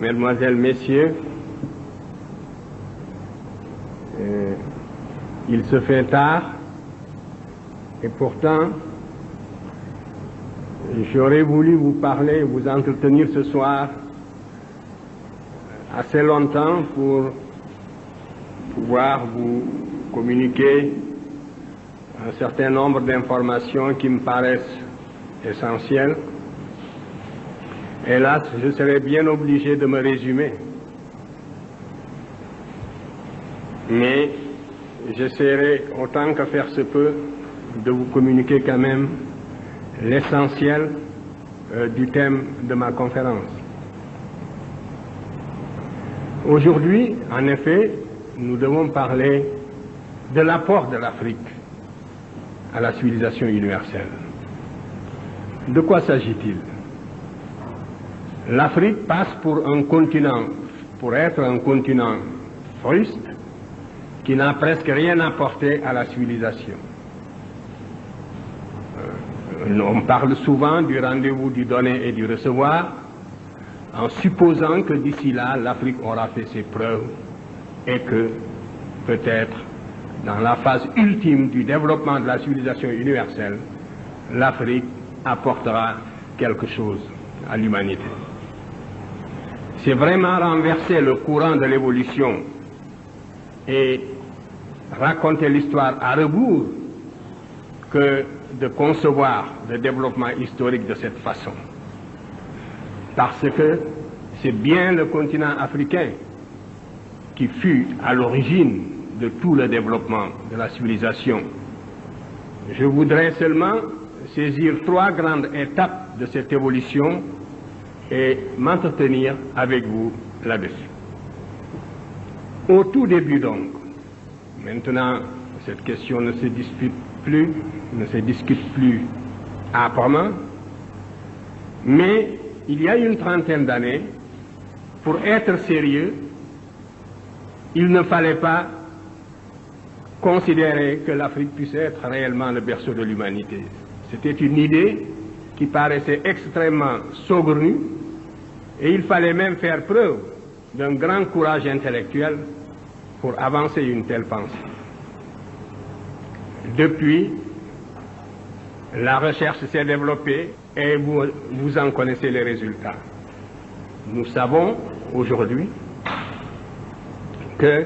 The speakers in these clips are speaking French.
Mesdemoiselles, Messieurs, il se fait tard et pourtant j'aurais voulu vous parler, vous entretenir ce soir assez longtemps pour pouvoir vous communiquer un certain nombre d'informations qui me paraissent essentielles. Hélas, je serais bien obligé de me résumer. Mais j'essaierai, autant que faire se peut, de vous communiquer quand même l'essentiel du thème de ma conférence. Aujourd'hui, en effet, nous devons parler de l'apport de l'Afrique à la civilisation universelle. De quoi s'agit-il? L'Afrique passe pour être un continent fruste qui n'a presque rien apporté à la civilisation. On parle souvent du rendez-vous du donner et du recevoir, en supposant que d'ici là, l'Afrique aura fait ses preuves et que, peut-être, dans la phase ultime du développement de la civilisation universelle, l'Afrique apportera quelque chose à l'humanité. C'est vraiment renverser le courant de l'évolution et raconter l'histoire à rebours que de concevoir le développement historique de cette façon. Parce que c'est bien le continent africain qui fut à l'origine de tout le développement de la civilisation. Je voudrais seulement saisir 3 grandes étapes de cette évolution et m'entretenir avec vous là-dessus. Au tout début donc, maintenant cette question ne se discute plus âprement, mais il y a une trentaine d'années, pour être sérieux, il ne fallait pas considérer que l'Afrique puisse être réellement le berceau de l'humanité. C'était une idée qui paraissait extrêmement saugrenue et il fallait même faire preuve d'un grand courage intellectuel pour avancer une telle pensée. Depuis, la recherche s'est développée et vous en connaissez les résultats. Nous savons aujourd'hui que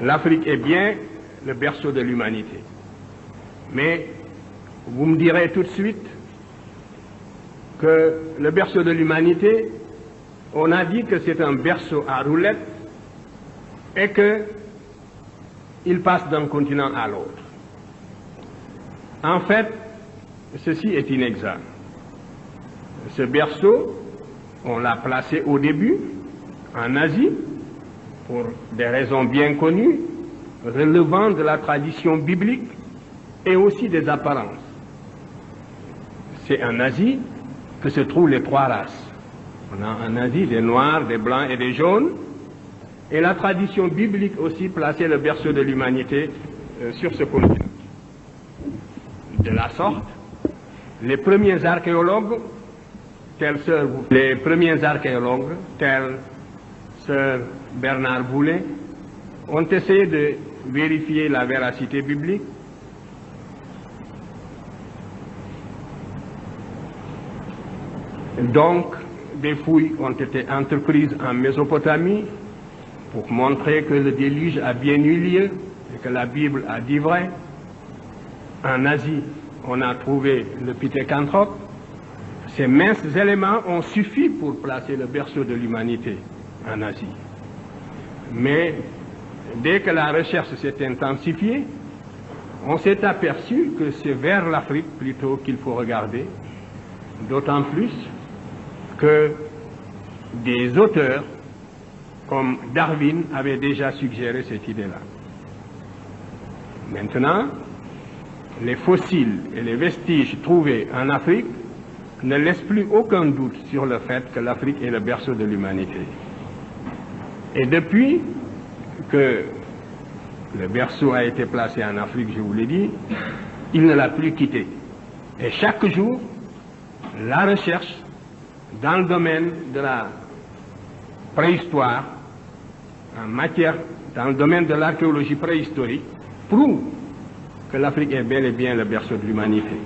l'Afrique est bien le berceau de l'humanité. Mais vous me direz tout de suite que le berceau de l'humanité, on a dit que c'est un berceau à roulettes et qu'il passe d'un continent à l'autre. En fait, ceci est inexact. Ce berceau, on l'a placé au début en Asie, pour des raisons bien connues, relevant de la tradition biblique et aussi des apparences. C'est en Asie que se trouvent les 3 races. On a en Asie des noirs, des blancs et des jaunes, et la tradition biblique aussi plaçait le berceau de l'humanité sur ce continent. De la sorte, les premiers archéologues, tels Sir Bernard Boulay, ont essayé de vérifier la véracité biblique. Donc, des fouilles ont été entreprises en Mésopotamie pour montrer que le déluge a bien eu lieu et que la Bible a dit vrai. En Asie, on a trouvé le Pithecanthrope. Ces minces éléments ont suffi pour placer le berceau de l'humanité en Asie. Mais dès que la recherche s'est intensifiée, on s'est aperçu que c'est vers l'Afrique plutôt qu'il faut regarder, d'autant plus que des auteurs comme Darwin avaient déjà suggéré cette idée-là. Maintenant, les fossiles et les vestiges trouvés en Afrique ne laissent plus aucun doute sur le fait que l'Afrique est le berceau de l'humanité. Et depuis que le berceau a été placé en Afrique, je vous l'ai dit, il ne l'a plus quitté. Et chaque jour, la recherche dans le domaine de la préhistoire, en matière, dans le domaine de l'archéologie préhistorique, prouve que l'Afrique est bel et bien le berceau de l'humanité.